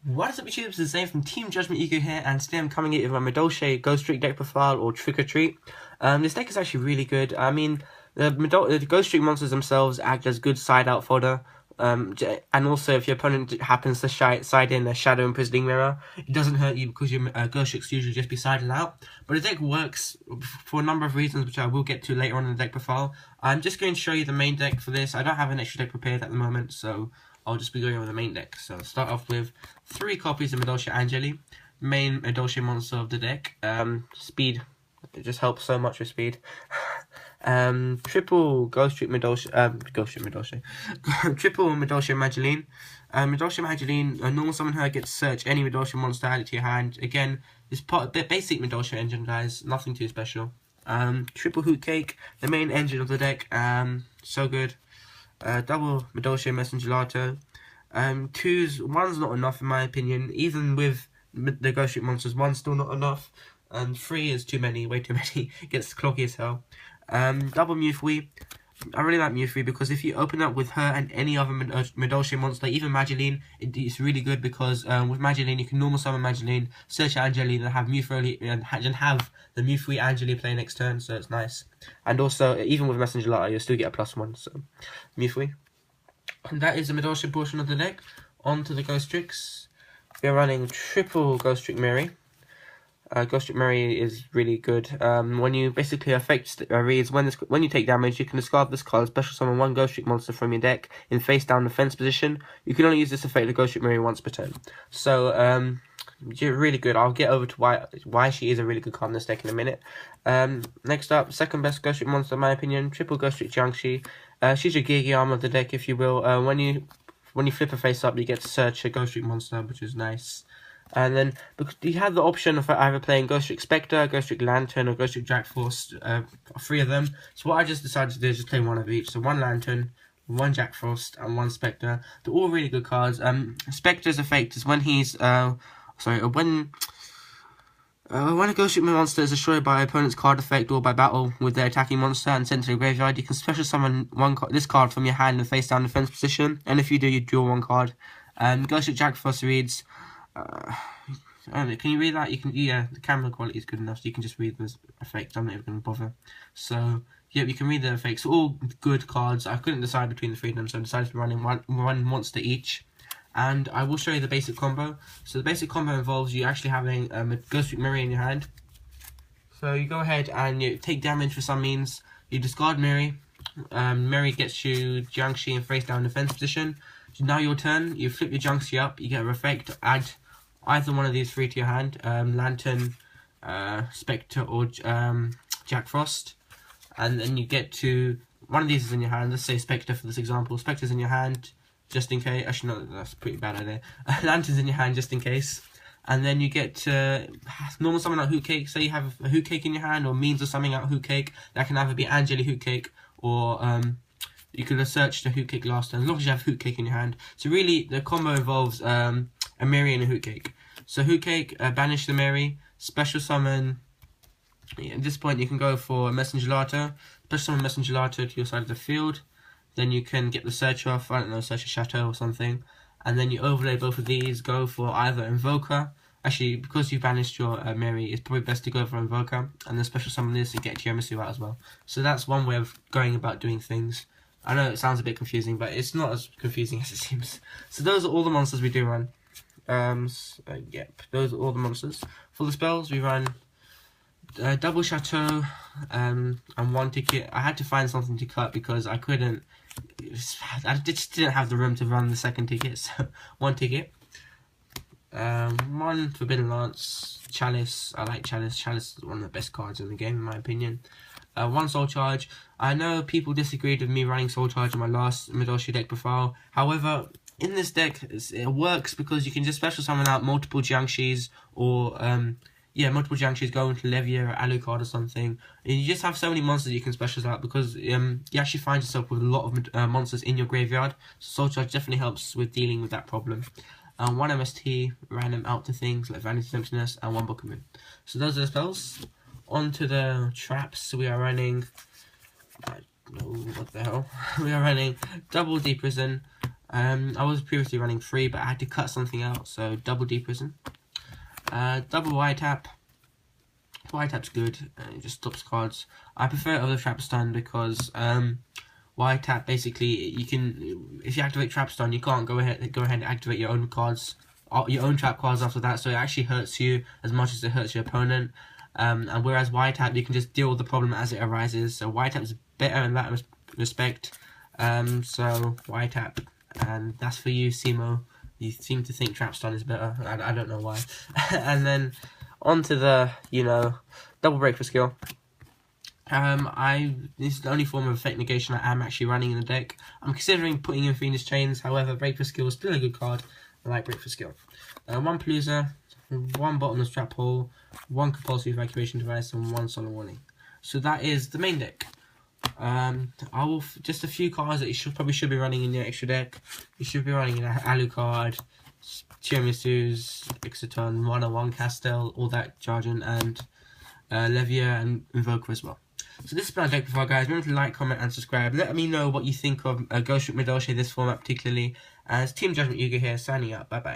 What is up, YouTube? This is Zane from Team Judgment Ego here, and today I'm coming at you with my Madolche Ghostrick deck profile, or Trick or Treat. This deck is actually really good. I mean, the Ghostrick monsters themselves act as good side-out fodder, and also if your opponent happens to side in a Shadow Imprisoning Mirror, it doesn't hurt you because your Ghostricks usually just be sided out. But the deck works for a number of reasons, which I will get to later on in the deck profile. I'm just going to show you the main deck for this. I don't have an extra deck prepared at the moment, so I'll just be going over the main deck. So I'll start off with 3 copies of Madolche Angeli, main Madolche monster of the deck. Speed, it just helps so much with speed. Triple Ghostrick Madolche, triple Madolche Mageline. Madolche Mageline, a normal summon her, gets to search any Madolche monster added to your hand. Again, it's part of the basic Madolche engine, guys, nothing too special. Triple Hoot Cake, the main engine of the deck, so good. Double Madolche Messengelato. One's not enough in my opinion. Even with the Ghostrick monsters, one's still not enough. And 3 is too many, way too many. It gets cloggy as hell. Double Mewfwee. I really like Mewfwee because if you open up with her and any other Madolche monster, even Mageline, it's really good because with Mageline you can normal summon Mageline, search Angeli, and have Mewfwee and have the Mewfwee Angeli play next turn, so it's nice. And also, even with Messengelato, you'll still get a +1, so Mewfwee. And that is the Madolche portion of the deck. On to the Ghostricks. We're running triple Ghostrick Mary. Ghostrick Mary is really good. When you basically affect reads, when you take damage, you can discard this card, special summon 1 Ghostrick monster from your deck in face down defense position. You can only use this effect of Ghostrick Mary once per turn. So, really good. I'll get over to why she is a really good card in this deck in a minute. Next up, second best Ghostrick monster in my opinion, triple Ghostrick Jiangshi. She's your Gigi arm of the deck, if you will. When you flip her face up, you get to search a Ghostrick monster, which is nice. And then because you have the option of either playing Ghostrick Spectre, Ghostrick Lantern, or Ghostrick Jack Frost, 3 of them. So what I just decided to do is just play 1 of each. So 1 Lantern, 1 Jack Frost, and 1 Spectre. They're all really good cards. Spectre's effect is when he's when a Ghostrick monster is destroyed by opponent's card effect or by battle with their attacking monster and sent to the graveyard, you can special summon this card from your hand in face down defense position. And if you do, you draw 1 card. Ghostrick Jack Frost reads. Can you read that? You can. Yeah, the camera quality is good enough, so you can just read the effects. I'm not even going to bother. So yeah, you can read the effects. All good cards. I couldn't decide between the 3 of them, so I decided to run in one monster each. And I will show you the basic combo. So the basic combo involves you actually having a Ghostrick Miri in your hand. So you go ahead and you take damage for some means. You discard Miri. Miri gets you Jiangshi in face down defense position. So now your turn. You flip your Jiangshi up. You get a effect. Add either one of these 3 to your hand. Lantern, Spectre, or Jack Frost. And then you get to one of these is in your hand. Let's say Spectre for this example. Spectre's in your hand. Just in case. Actually, no, that's a pretty bad idea. Lantern's in your hand just in case. And then you get to normal summon out Hoot Cake. Say you have a Hoot Cake in your hand, or means of summoning out Hoot Cake. That can either be Angeli Hoot Cake, or you could search the Hoot Cake last turn, as long as you have Hoot Cake in your hand. So really, the combo involves a Miri and a Hoot Cake. So Hoot Cake, banish the Miri, special summon. At this point, you can go for Messengelato. Special summon Messengelato to your side of the field. Then you can get the search off, I don't know, search a Chateau or something. And then you overlay both of these, go for either Invoker. Actually, because you've banished your Miri, it's probably best to go for Invoker. And then special summon this and get Tiramisu out as well. So that's one way of going about doing things. I know it sounds a bit confusing, but it's not as confusing as it seems. So those are all the monsters we do run. Yep, those are all the monsters. For the spells, we run double Chateau and 1 ticket. I had to find something to cut because I couldn't. I just didn't have the room to run the second ticket, so 1 ticket. 1 Forbidden Lance, Chalice. I like Chalice. Chalice is one of the best cards in the game, in my opinion. 1 Soul Charge. I know people disagreed with me running Soul Charge in my last Madolche deck profile. However, in this deck, it works because you can just special summon out multiple Jiangshis or multiple Jiangshis go into Levier or Alucard or something. And you just have so many monsters you can special out because you actually find yourself with a lot of monsters in your graveyard. So Soul Charge definitely helps with dealing with that problem. 1 MST, random out to things like Vanity Temptress, and 1 Book of Moon. So those are the spells. On to the traps. We are running. What the hell? We are running double Deep Prison, I was previously running 3, but I had to cut something out, so double D Prison. Double Y tap. Y tap's good, it just stops cards. I prefer it over Trap Stun because Y tap basically you can, if you activate Trap Stun, you can't go ahead and activate your own cards, your own trap cards after that, so it actually hurts you as much as it hurts your opponent. And whereas Y tap, you can just deal with the problem as it arises. So Y tap is better in that respect. So Y tap, and that's for you, Simo. You seem to think Trap Stun is better. I don't know why. And then onto the, you know, double break for skill. This is the only form of effect negation I am actually running in the deck. I'm considering putting in Phoenix Chains, however, break for skill is still a good card. I like break for skill. 1 Palooza, 1 bottomless trap hole, 1 compulsory evacuation device, and 1 solemn warning. So that is the main deck. I will just a few cards that you probably should be running in your extra deck. You should be running an Alucard, Tiramisu's, Exoton, 101 Castel, all that jargon, and Levia and Invoker as well. So this has been our deck before, guys. Remember to like, comment, and subscribe. Let me know what you think of Ghostrick Madolche, this format particularly. As Team Judgment Yuga here, signing out. Bye bye.